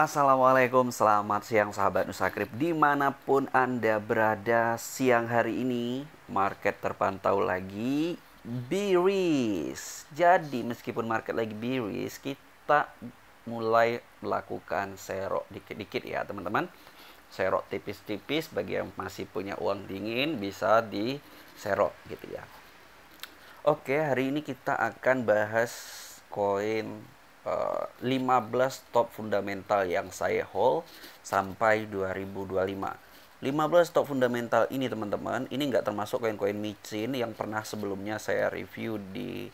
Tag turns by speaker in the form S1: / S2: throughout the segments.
S1: Assalamualaikum, selamat siang sahabat Nusakrip dimanapun Anda berada. Siang hari ini market terpantau lagi bearish. Jadi meskipun market lagi bearish, kita mulai melakukan serok dikit-dikit ya teman-teman. Serok tipis-tipis, bagi yang masih punya uang dingin bisa di serok gitu ya. Oke, hari ini kita akan bahas koin 15 top fundamental yang saya hold sampai 2025. 15 top fundamental ini teman-teman, ini nggak termasuk koin-koin micin yang pernah sebelumnya saya review di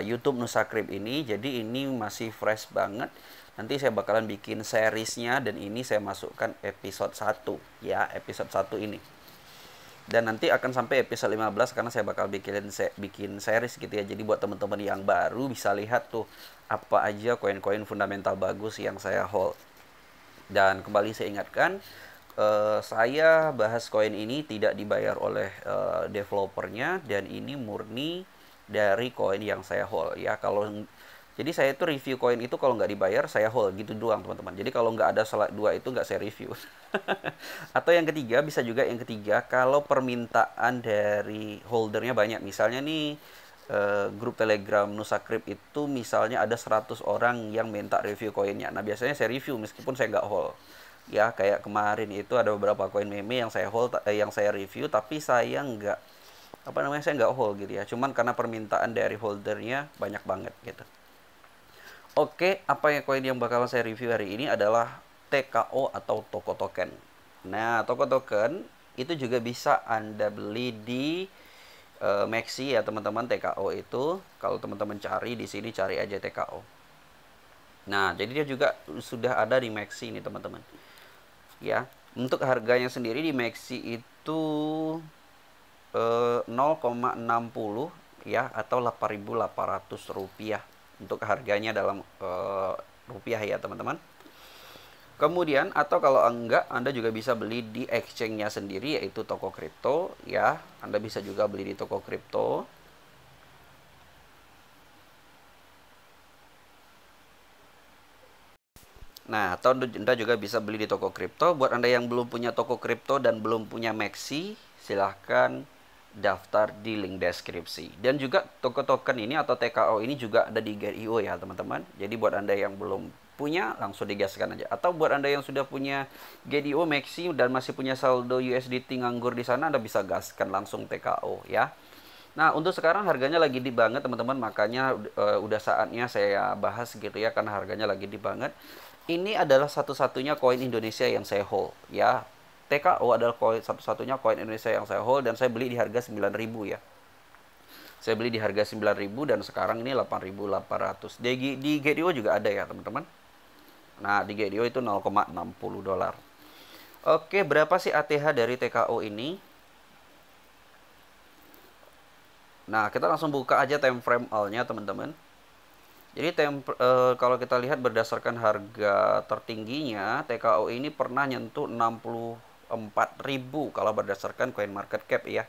S1: YouTube Nusakrip ini. Jadi ini masih fresh banget. Nanti saya bakalan bikin seriesnya dan ini saya masukkan episode 1 ya, episode 1 ini. Dan nanti akan sampai episode 15 karena saya bakal bikin series gitu ya. Jadi buat teman-teman yang baru bisa lihat tuh apa aja koin-koin fundamental bagus yang saya hold. Dan kembali saya ingatkan, saya bahas koin ini tidak dibayar oleh developernya dan ini murni dari koin yang saya hold ya. Jadi saya itu review koin itu kalau nggak dibayar saya hold gitu doang teman-teman. Jadi kalau nggak ada slide 2 itu nggak saya review. Atau yang ketiga, bisa juga yang ketiga kalau permintaan dari holdernya banyak. Misalnya nih grup Telegram Nusakrip itu misalnya ada 100 orang yang minta review koinnya. Nah biasanya saya review meskipun saya nggak hold. Ya kayak kemarin itu ada beberapa koin meme yang saya hold, yang saya review tapi saya nggak saya nggak hold gitu ya. Cuman karena permintaan dari holdernya banyak banget gitu. Oke, apa yang koin yang bakal saya review hari ini adalah TKO atau Toko Token. Nah, Toko Token itu juga bisa Anda beli di Maxi ya teman-teman. TKO itu kalau teman-teman cari di sini cari aja TKO. Nah, jadi dia juga sudah ada di Maxi ini teman-teman. Ya, untuk harganya sendiri di Maxi itu 0,60 ya atau 8.800 rupiah untuk harganya dalam rupiah ya teman-teman. Kemudian atau kalau enggak Anda juga bisa beli di exchange-nya sendiri yaitu toko kripto ya. Anda bisa juga beli di toko kripto. Nah, atau Anda juga bisa beli di toko kripto. Buat Anda yang belum punya toko kripto dan belum punya Maxi, silahkan daftar di link deskripsi. Dan juga toko token ini atau TKO ini juga ada di Get.io ya teman-teman. Jadi buat Anda yang belum punya langsung digaskan aja. Atau buat Anda yang sudah punya Get.io Maxi dan masih punya saldo USDT nganggur di sana, Anda bisa gaskan langsung TKO ya. Nah, untuk sekarang harganya lagi di banget teman-teman, makanya udah saatnya saya bahas gitu ya karena harganya lagi di banget. Ini adalah satu-satunya koin Indonesia yang saya hold ya. TKO adalah koin satu-satunya koin Indonesia yang saya hold dan saya beli di harga 9.000 ya. Saya beli di harga 9.000 dan sekarang ini 8.800. Di GDO juga ada ya, teman-teman. Nah, di GDO itu 0,60 dolar. Oke, berapa sih ATH dari TKO ini? Nah, kita langsung buka aja time frame all-nya, teman-teman. Jadi kalau kita lihat berdasarkan harga tertingginya, TKO ini pernah nyentuh 64.000 kalau berdasarkan coin market cap ya.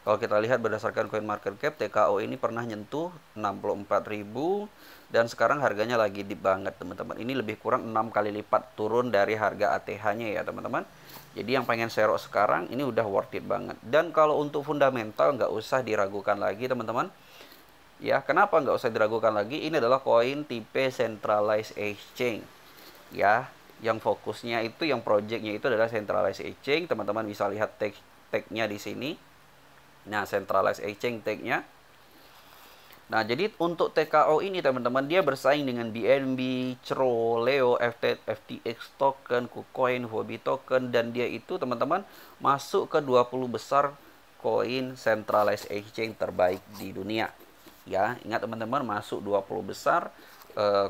S1: Kalau kita lihat berdasarkan coin market cap, TKO ini pernah nyentuh 64.000 dan sekarang harganya lagi di banget teman-teman. Ini lebih kurang 6 kali lipat turun dari harga ATH-nya ya teman-teman. Jadi yang pengen serok sekarang ini udah worth it banget. Dan kalau untuk fundamental nggak usah diragukan lagi teman-teman. Ya, kenapa nggak usah diragukan lagi? Ini adalah koin tipe centralized exchange. Ya, yang fokusnya itu, yang projectnya itu adalah centralized exchange. Teman-teman bisa lihat tag-nya di sini. Nah, centralized exchange tag-nya. Nah, jadi untuk TKO ini teman-teman dia bersaing dengan BNB, CRO, Leo, FTX token, KuCoin, Huobi token dan dia itu teman-teman masuk ke 20 besar koin centralized exchange terbaik di dunia. Ya, ingat teman-teman masuk 20 besar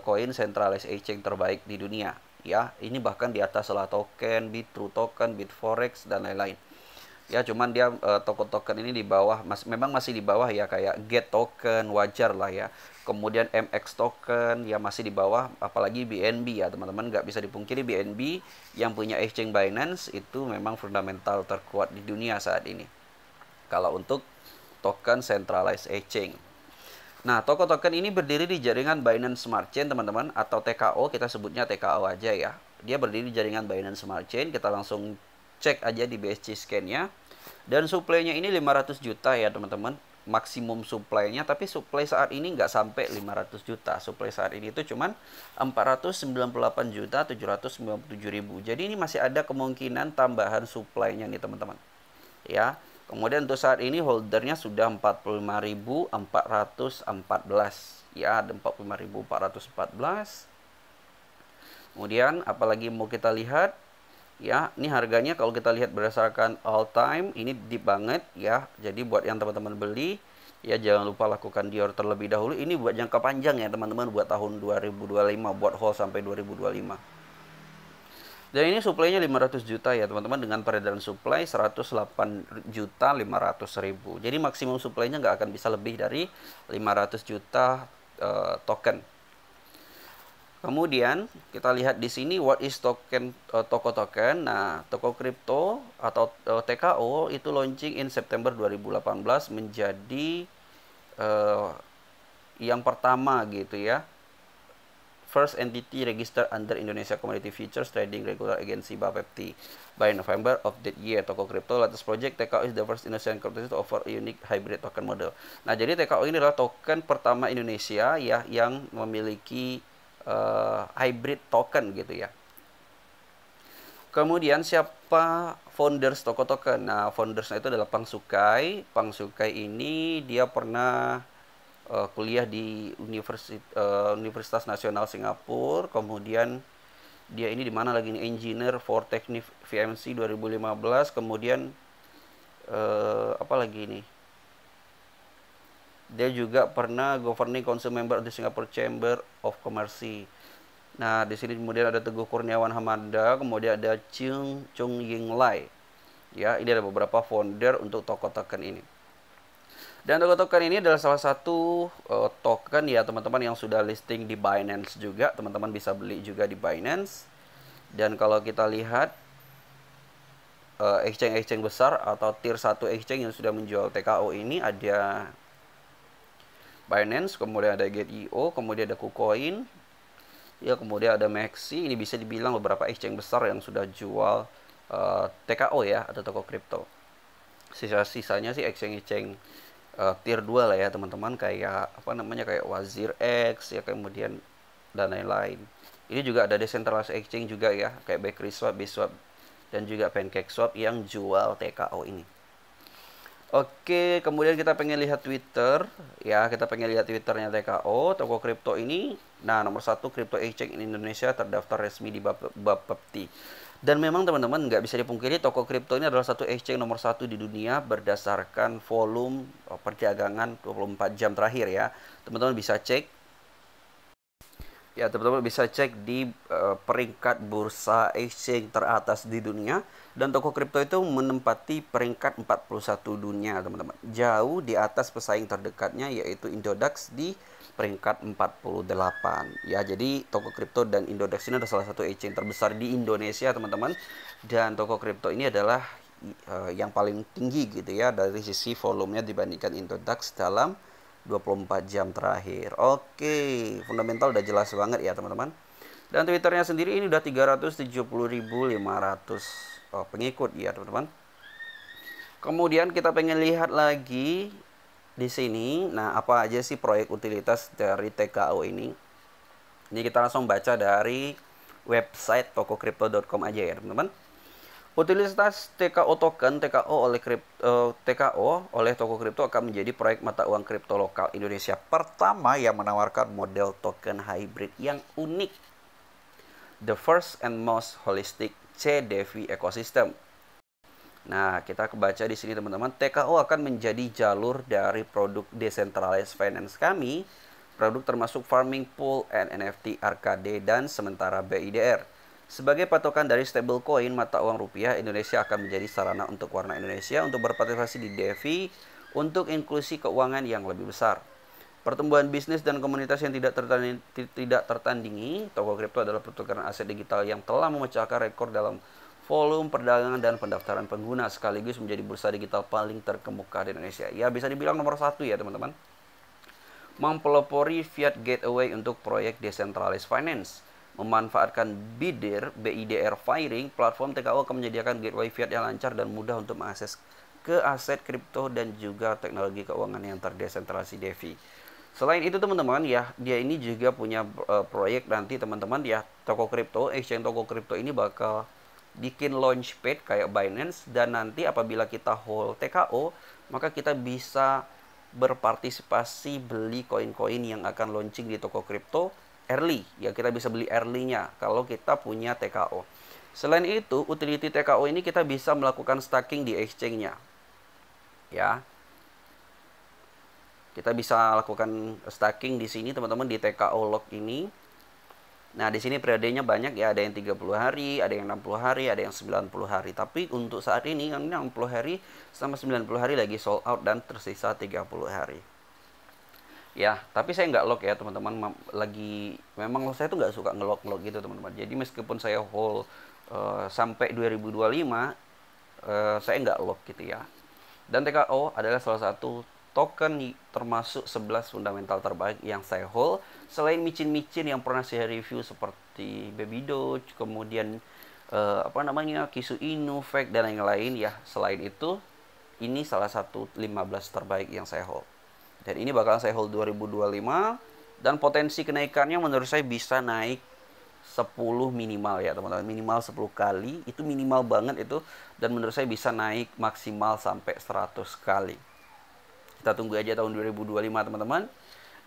S1: koin centralized exchange terbaik di dunia. Ya, ini bahkan di atas Solar token, Bitrue token, Bitforex dan lain-lain. Ya, cuman dia toko token ini di bawah, memang masih di bawah ya, kayak Get token wajar lah ya. Kemudian MX token ya masih di bawah, apalagi BNB ya teman-teman, nggak bisa dipungkiri BNB yang punya exchange Binance itu memang fundamental terkuat di dunia saat ini. Kalau untuk token centralized exchange. Nah, token ini berdiri di jaringan Binance Smart Chain, teman-teman, atau TKO, kita sebutnya TKO aja ya. Dia berdiri di jaringan Binance Smart Chain. Kita langsung cek aja di BSC scan-nya. Dan supply-nya ini 500 juta ya teman-teman. Maksimum supply-nya, tapi supply saat ini nggak sampai 500 juta. Supply saat ini itu cuman 498 juta 797 ribu. Jadi ini masih ada kemungkinan tambahan supply-nya nih teman-teman. Ya. Kemudian untuk saat ini holdernya sudah 45.414. Ya, ada 45.414. Kemudian apalagi mau kita lihat? Ya, ini harganya kalau kita lihat berdasarkan all time ini deep banget ya. Jadi buat yang teman-teman beli ya jangan lupa lakukan di order terlebih dahulu. Ini buat jangka panjang ya teman-teman, buat tahun 2025, buat hold sampai 2025. Dan ini supply-nya 500 juta ya teman-teman, dengan peredaran supply 108.500.000. Jadi maksimum supply-nya nggak akan bisa lebih dari 500 juta token. Kemudian kita lihat di sini what is token, toko token. Nah, toko kripto atau TKO itu launching in September 2018 menjadi yang pertama gitu ya. First entity registered under Indonesia Commodity Futures Trading Regular Agency (BAPEPT) by November of that year. Toko Crypto latest project TKO is the first Indonesian cryptocurrency to offer a unique hybrid token model. Nah, jadi TKO ini adalah token pertama Indonesia ya yang memiliki hybrid token gitu ya. Kemudian siapa founders toko token? Nah, foundersnya itu adalah Pang Sukai. Pang Sukai ini dia pernah kuliah di Universitas Nasional Singapura. Kemudian dia ini di mana lagi nih, engineer for Technic VMC 2015. Kemudian apa lagi nih, dia juga pernah governing council member of the Singapore Chamber of Commerce. Nah, di sini kemudian ada Teguh Kurniawan Hamada, kemudian ada Chung Ying Lai. Ya, ini ada beberapa founder untuk toko token ini. Dan toko token ini adalah salah satu token ya teman-teman yang sudah listing di Binance juga. Teman-teman bisa beli juga di Binance. Dan kalau kita lihat exchange-exchange besar atau tier 1 exchange yang sudah menjual TKO ini ada Binance, kemudian ada Get.io, kemudian ada KuCoin, ya kemudian ada Maxi. Ini bisa dibilang beberapa exchange besar yang sudah jual TKO ya atau toko kripto. Sisa-sisanya sih exchange-exchange tier 2 lah ya teman-teman, kayak apa namanya, kayak Wazir X ya, kemudian dan lain-lain. Ini juga ada decentralized exchange juga ya, kayak Bakery Swap, Biswap dan juga Pancake Swap yang jual TKO ini. Oke, kemudian kita pengen lihat Twitter ya, kita pengen lihat Twitternya TKO toko kripto ini. Nah, nomor 1 crypto exchange in Indonesia terdaftar resmi di BAPEPT. Dan memang teman-teman nggak bisa dipungkiri toko kripto ini adalah satu exchange nomor 1 di dunia berdasarkan volume perdagangan 24 jam terakhir ya. Teman-teman bisa cek. Ya, teman-teman bisa cek di peringkat bursa exchange teratas di dunia. Dan toko kripto itu menempati peringkat 41 dunia, teman-teman. Jauh di atas pesaing terdekatnya yaitu Indodax di peringkat 48. Ya, jadi toko kripto dan Indodax ini adalah salah satu exchange terbesar di Indonesia, teman-teman. Dan toko kripto ini adalah yang paling tinggi gitu ya dari sisi volumenya dibandingkan Indodax dalam 24 jam terakhir. Oke, fundamental udah jelas banget ya, teman-teman. Dan Twitternya sendiri ini udah 370.500 pengikut ya, teman-teman. Kemudian kita pengen lihat lagi di sini. Nah, apa aja sih proyek utilitas dari TKO ini? Ini kita langsung baca dari website tokocrypto.com aja ya, teman-teman. Utilitas TKO token TKO oleh toko kripto akan menjadi proyek mata uang kripto lokal Indonesia pertama yang menawarkan model token hybrid yang unik. The first and most holistic CDV ecosystem. Nah, kita kebaca di sini teman-teman, TKO akan menjadi jalur dari produk decentralized finance kami, produk termasuk farming pool and NFT Arcade dan sementara BIDR. Sebagai patokan dari stablecoin mata uang rupiah, Indonesia akan menjadi sarana untuk warna Indonesia untuk berpartisipasi di DeFi untuk inklusi keuangan yang lebih besar. Pertumbuhan bisnis dan komunitas yang tidak tertandingi, toko kripto adalah pertukaran aset digital yang telah memecahkan rekor dalam volume perdagangan dan pendaftaran pengguna, sekaligus menjadi bursa digital paling terkemuka di Indonesia. Ya, bisa dibilang nomor 1 ya teman-teman. Mempelopori fiat gateway untuk proyek decentralized finance. memanfaatkan BIDR Firing, platform TKO akan menyediakan gateway fiat yang lancar dan mudah untuk mengakses ke aset kripto dan juga teknologi keuangan yang terdesentralisasi DeFi. Selain itu teman-teman ya, dia ini juga punya proyek nanti teman-teman ya, toko kripto, exchange toko kripto ini bakal bikin launchpad kayak Binance, dan nanti apabila kita hold TKO, maka kita bisa berpartisipasi beli koin-koin yang akan launching di toko kripto early. Ya, kita bisa beli early-nya kalau kita punya TKO. Selain itu, utility TKO ini kita bisa melakukan staking di exchange-nya. Ya. Kita bisa lakukan staking di sini teman-teman di TKO Log ini. Nah, di sini periodenya banyak ya, ada yang 30 hari, ada yang 60 hari, ada yang 90 hari. Tapi untuk saat ini yang 60 hari sama 90 hari lagi sold out dan tersisa 30 hari. Ya, tapi saya nggak lock ya teman-teman. Memang saya tuh nggak suka ngelock gitu teman-teman. Jadi meskipun saya hold sampai 2025, saya nggak lock gitu ya. Dan TKO adalah salah satu token termasuk 11 fundamental terbaik yang saya hold. Selain micin-micin yang pernah saya review seperti Baby Doge, kemudian Kisu Inu, Fake dan lain-lain ya. Selain itu, ini salah satu 15 terbaik yang saya hold. Dan ini bakal saya hold 2025, dan potensi kenaikannya menurut saya bisa naik 10 minimal ya teman-teman, minimal 10 kali, itu minimal banget itu, dan menurut saya bisa naik maksimal sampai 100 kali. Kita tunggu aja tahun 2025 teman-teman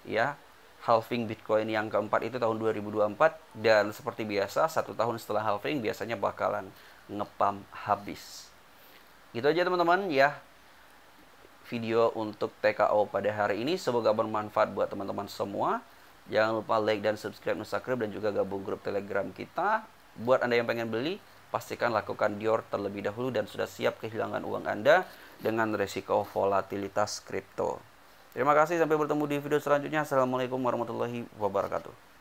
S1: ya. Halving Bitcoin yang keempat itu tahun 2024, dan seperti biasa 1 tahun setelah halving biasanya bakalan ngepam habis. Gitu aja teman-teman ya video untuk TKO pada hari ini. Semoga bermanfaat buat teman-teman semua. Jangan lupa like dan subscribe Nusakrip, dan juga gabung grup Telegram kita. Buat Anda yang pengen beli, pastikan lakukan dior terlebih dahulu dan sudah siap kehilangan uang Anda dengan resiko volatilitas kripto. Terima kasih, sampai bertemu di video selanjutnya. Assalamualaikum warahmatullahi wabarakatuh.